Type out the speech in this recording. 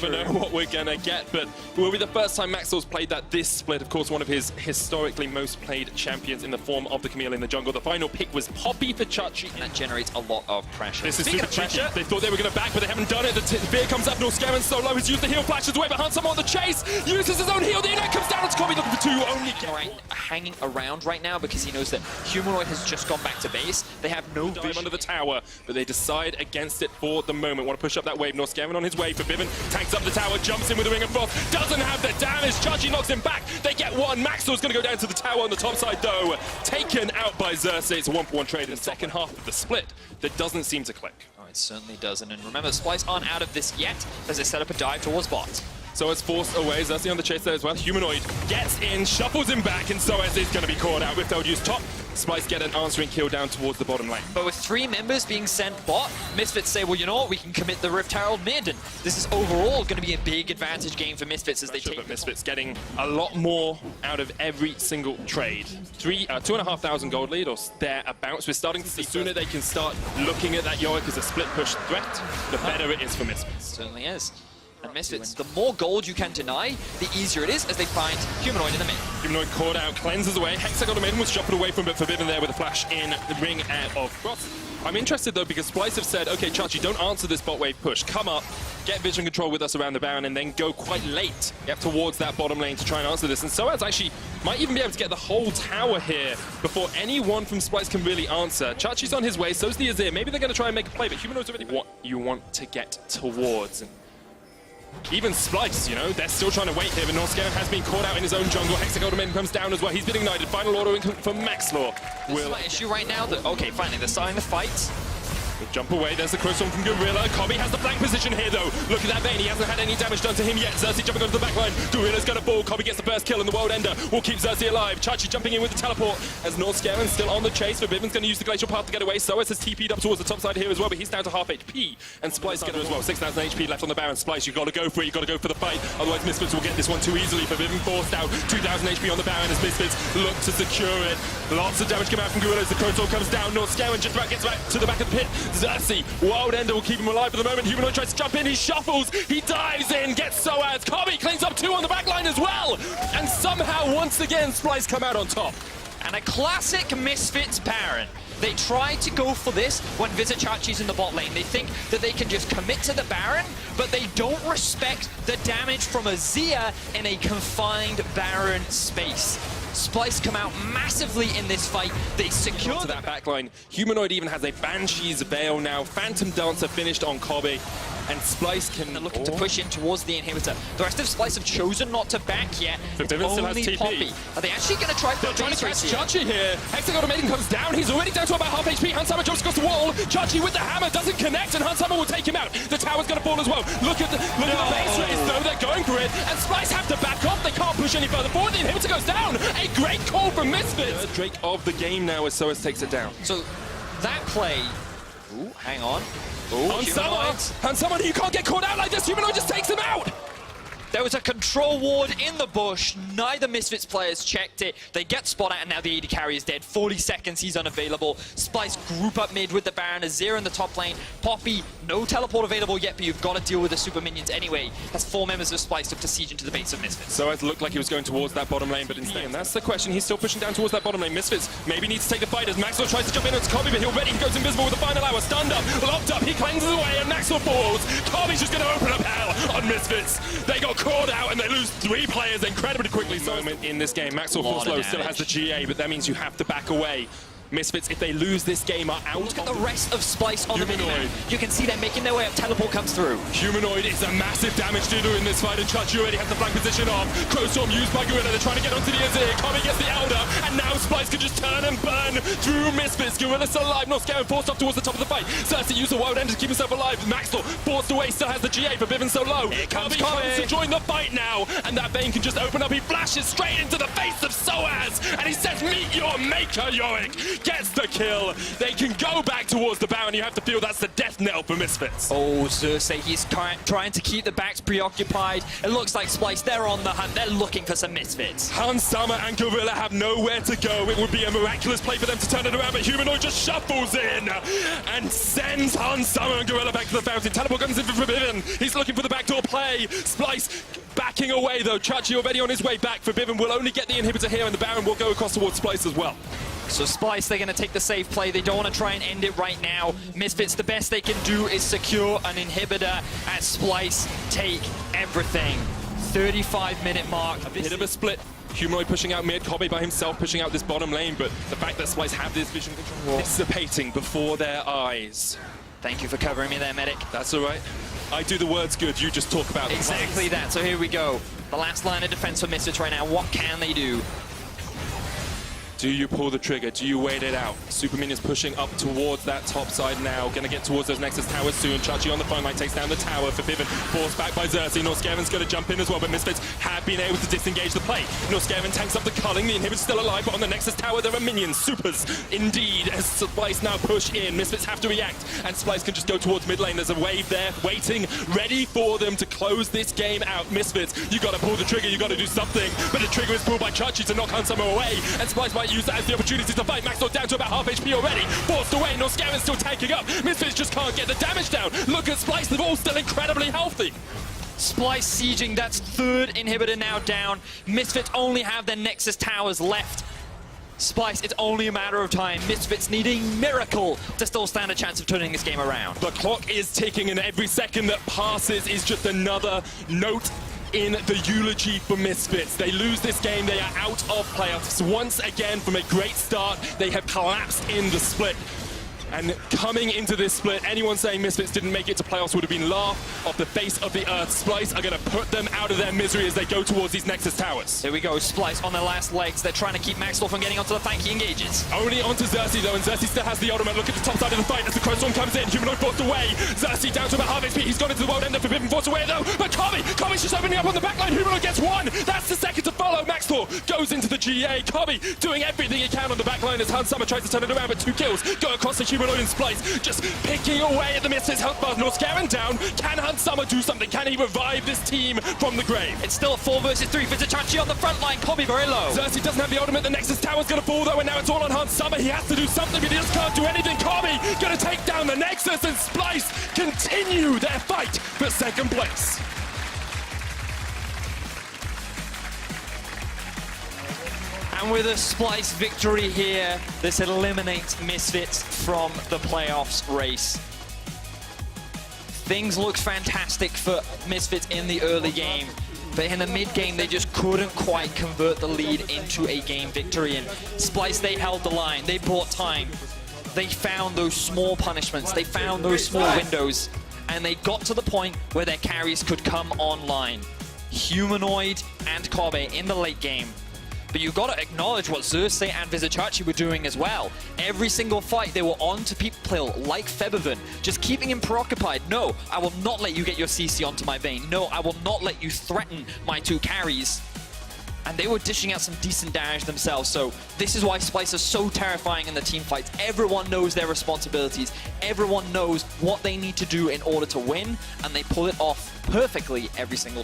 never know what we're gonna get, but it will be the first time Maxwell's played that this split. Of course, one of his historically most played champions in the form of the Camille in the jungle. The final pick was Poppy for Chachi. And that generates a lot of pressure. This is super cheeky. They thought they were gonna back, but they haven't done it. The beer comes up, Norskaran so low, he's used the heal, flashes away, but Hansama on the chase, uses his own heal, the internet comes down, it's Kobe looking for two, only hanging around right now because he knows that Humanoid has just gone back to base. They have no vision under the tower, but they decide against it for the moment. Want to push up that wave. Norskaran on his way for Bivin, tanks up the tower, jumps in with a Ring of Frost, doesn't have the damage. Chachi knocks him back. They get one. Maxwell's going to go down to the tower on the top side, though. Taken out by Xerxes. It's a 1-for-1 trade in the second half of the split that doesn't seem to click. Oh, it certainly doesn't. And remember, Splyce aren't out of this yet as they set up a dive towards bot. So it's forced away. Xerxes on the chase there as well. Humanoid gets in, shuffles him back, and Soaz is going to be caught out. Rifteld use top. Splyce get an answering kill down towards the bottom lane. But with 3 members being sent bot, Misfits say, well, you know what, we can commit the Rift Herald mid, and this is overall going to be a big advantage game for Misfits as they take. But Misfits getting a lot more out of every single trade. 2,500 gold lead or thereabouts. We're starting to see sooner they can start looking at that Yorick as a split push threat, the better it is for Misfits. Certainly is. And Misfits, the more gold you can deny, the easier it is as they find Humanoid in the mid. Humanoid caught out, cleanses away. Hexagon maiden was shuffled away from it, Forbidden there with a flash in the ring out of Frost. I'm interested though because Splyce have said, okay, Chachi, don't answer this bot wave push. Come up, get vision control with us around the Baron, and then go quite late towards that bottom lane to try and answer this. And Soaz actually might even be able to get the whole tower here before anyone from Splyce can really answer. Chachi's on his way, so's the Azir. Maybe they're going to try and make a play, but Humanoid's already what you want to get towards. Even Splyce, you know, they're still trying to wait here, but Norskaran has been caught out in his own jungle. Hexagon comes down as well. He's been ignited. Final order for Maxlaw. This is my issue right now. That okay, finally, they're starting the fight. They jump away. There's the crossform from Gorilla. Kobe has the flank position here, though. Look at that Vayne. He hasn't had any damage done to him yet. Xerxes jumping onto the backline. Gorilla's going to ball. Kobe gets the first kill, and the World Ender will keep Xerxes alive. Chachi jumping in with the teleport as Norskaran still on the chase. For Viven's going to use the glacial path to get away. Soaz has TP'd up towards the top side here as well, but he's down to half HP. And Splyce together as well. 6,000 HP left on the Baron. Splyce, you've got to go for it. You've got to go for the fight. Otherwise, Misfits will get this one too easily. For Viven forced out. 2,000 HP on the Baron as Misfits look to secure it. Lots of damage come out from Gorilla as the Crow comes down. Norskaran just about gets back to the back of the pit. Xerxes, Wild Ender will keep him alive for the moment. Humanoid tries to jump in, he shuffles, he dives in, gets Soaz. Kobe cleans up 2 on the back line as well. And somehow, once again, Splyce come out on top. And a classic Misfits Baron. They try to go for this when Visit Chachi's in the bot lane. They think that they can just commit to the Baron, but they don't respect the damage from Azir in a confined Baron space. Splyce come out massively in this fight. They secure to that backline. Humanoid even has a Banshee's Veil now. Phantom Dancer finished on Kobe. And Splyce can... They're looking to push in towards the inhibitor. The rest of Splyce have chosen not to back yet. But Viven still has TP. Poppy. Are they actually going to try for They're trying to catch Chachi here. Hexagon Maiden comes down. He's already down to about half HP. Hansama jumps across the wall. Chachi with the hammer doesn't connect, and Hansama will take him out. The tower's going to fall as well. Look at the base race, though. They're going for it. And Splyce have to back off. They can't push any further forward. The inhibitor goes down. A great call from Misfits. Drake of the game now as Soaz takes it down. So that play... Ooh, hang on. Hansama, you can't get caught out like this. Humanoid just takes him out. There was a control ward in the bush. Neither Misfits players checked it. They get spot out, and now the AD carry is dead. 40 seconds, he's unavailable. Splyce group up mid with the Baron. Azir in the top lane. Poppy, no teleport available yet, but you've got to deal with the super minions anyway. That's 4 members of Splyce took to siege into the base of Misfits. So it looked like he was going towards that bottom lane, but instead, and that's the question. He's still pushing down towards that bottom lane. Misfits maybe needs to take the fight as Maxwell tries to jump in onto Kobe, but he'll ready. He goes invisible with the final hour. Stunned up, locked up. He cleanses away, and Maxwell falls. Kobe's just going to open up hell on Misfits. They got caught out, and they lose 3 players incredibly quickly. Moment in this game, Maxwell falls low, still has the GA, but that means you have to back away. Misfits, if they lose this game, are out. Look at the rest of Splyce on the mid-map. You can see them making their way up. Teleport comes through. Humanoid is a massive damage dealer in this fight, and Chachi already has the flank position off. Crowstorm used by Gorilla. They're trying to get onto the Azir. Kobe gets the Elder, and now Splyce can just turn and burn through Misfits. Gorilla still alive. Norskaran forced off towards the top of the fight. Xerxes used a Wild Ender to keep himself alive. Maxwell forced away, still has the GA, but Viven so low. Here comes Kobe to join the fight now, and that Vayne can just open up. He flashes straight into the face of Soaz, and he says, meet your maker, Yorick. gets the kill. They can go back towards the Baron. You have to feel that's the death knell for Misfits. Oh, Xerxes, he's trying to keep the backs preoccupied. It looks like Splyce, they're on the hunt. They're looking for some Misfits. Hans Summer and Gorilla have nowhere to go. It would be a miraculous play for them to turn it around, but Humanoid just shuffles in and sends Hans Summer and Gorilla back to the fountain. Teleport comes in for Forbidden. He's looking for the backdoor play. Splyce backing away though. Chachi already on his way back. Forbidden will only get the inhibitor here, and the Baron will go across towards Splyce as well. So Splyce, they're going to take the safe play. They don't want to try and end it right now. Misfits, the best they can do is secure an inhibitor, and Splyce take everything. 35-minute mark. A bit of a split. Humanoid pushing out mid, Kobe by himself pushing out this bottom lane, but the fact that Splyce have this vision control dissipating before their eyes. Thank you for covering me there, medic. That's all right. I do the words good, you just talk about exactly that. So here we go. The last line of defense for Misfits right now. What can they do? Do you pull the trigger? Do you wait it out? Superman is pushing up towards that top side now. Gonna get towards those Nexus towers soon. Chachi on the phone line takes down the tower. Forbidden, forced back by Xerxes. Norscaven's gonna jump in as well, but Misfits have been able to disengage the play. Norscaven tanks up the culling. The inhibitor's still alive, but on the Nexus tower there are minions. Supers, indeed, as Splyce now push in. Misfits have to react, and Splyce can just go towards mid lane. There's a wave there, waiting, ready for them to close this game out. Misfits, you gotta pull the trigger, you gotta do something, but the trigger is pulled by Chachi to knock Hans Summer away, and Splyce might use that as the opportunity to fight. Maxwell down to about half HP already. Forced away. Norscaven's still tanking up. Misfits just can't get the damage down. Look at Splyce. They're all still incredibly healthy. Splyce sieging. That's third inhibitor now down. Misfits only have their Nexus towers left. Splyce, it's only a matter of time. Misfits need a miracle to still stand a chance of turning this game around. The clock is ticking, and every second that passes is just another note in the eulogy for Misfits. They lose this game, they are out of playoffs. Once again, from a great start, they have collapsed in the split. And coming into this split, anyone saying Misfits didn't make it to playoffs would have been laughed off the face of the earth. Splyce are going to put them out of their misery as they go towards these Nexus towers. Here we go, Splyce on their last legs. They're trying to keep Maxwell from getting onto the flank. He engages. Only onto Xerxes though, and Xerxes still has the ultimate. Look at the top side of the fight as the Crow Storm comes in. Humanoid forced away. Xerxes down to about half HP. He's gone into the world ender. Forbidden forced away though. But Kobe's just opening up on the backline. Humanoid gets one. That's the second to follow. Maxwell goes into the GA. Kobe doing everything he can on the backline as Hans Summer tries to turn it around, but 2 kills go across the Humanoid and Splyce. Just picking away at the Misfits health bar. Norscaven down. Can Hans Summer do something? Can he revive this team from the grave? It's still a 4 versus 3 for Chachi on the front line. Kobe very low. Xerxes doesn't have the ultimate. The Nexus tower's going to fall though, and now it's all on Hans Summer. He has to do something, but he just can't do anything. Kobe going to take down the Nexus, and Splyce continue their fight for second place. And with a Splyce victory here, this eliminates Misfits from the playoffs race. Things look fantastic for Misfits in the early game, but in the mid game, they just couldn't quite convert the lead into a game victory. And Splyce, they held the line, they bought time. They found those small punishments, they found those small windows, and they got to the point where their carries could come online. Humanoid and Kobe in the late game. But you've got to acknowledge what Xerxes and Vizichachi were doing as well. Every single fight, they were on to people like Febiven, just keeping him preoccupied. No, I will not let you get your CC onto my Vayne. No, I will not let you threaten my 2 carries. And they were dishing out some decent damage themselves. So this is why Splyce is so terrifying in the team fights. Everyone knows their responsibilities. Everyone knows what they need to do in order to win, and they pull it off perfectly every single time.